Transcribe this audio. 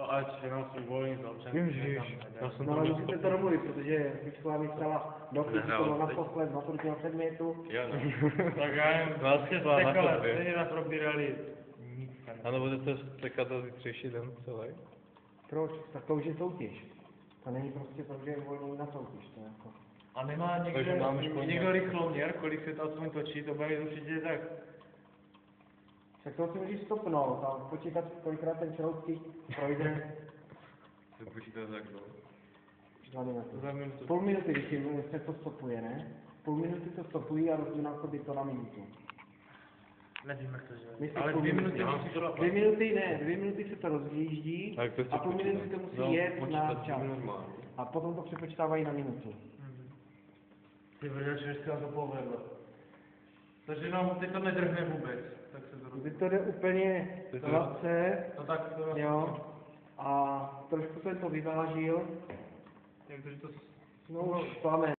No, ať nás uvolní za občanky. Ježiš, já jsem No to ale měl musíte to domluvit, protože Mičková mi psala do Nehrál na teď. posled z maturitního předmětu. Jo, no. Tak já jen Vlastně na takhle, tobě. stejně nás probírali nic. Ano, budete čekat za zítřejší den celý? Proč? Tak to už je soutěž. To není prostě to, že je uvolnění na soutěž. To je jako... A nemá Takže máme školní někdo rychloměr, kolik se to aspoň točí, to bude mít určitě tak. Tak to si můžeš stopnout a počítat, kolikrát ten šroubky projde. Se počítat za kdo? 2 minuty. Za minutu. Půl minuty, když se to stopuje, ne? Půl minuty to stopují a rozdělásobí to na minutu. Nevím, jak to dělat. Myslím, Ale půl 2 minuty. minuty musí to 2 minuty ne, 2 minuty se to rozjíždí Tak to a půl minuty to musí jet na čas. normálně. A potom to přepočítávají na minutu. Ty brďo, že se to povedlo. Takže nám teď to nedrhne vůbec, tak se to rozumí. Když to jde úplně hladce, No tak to jo, a trošku jsem to vyvážil, Jak to, že to no už plamen.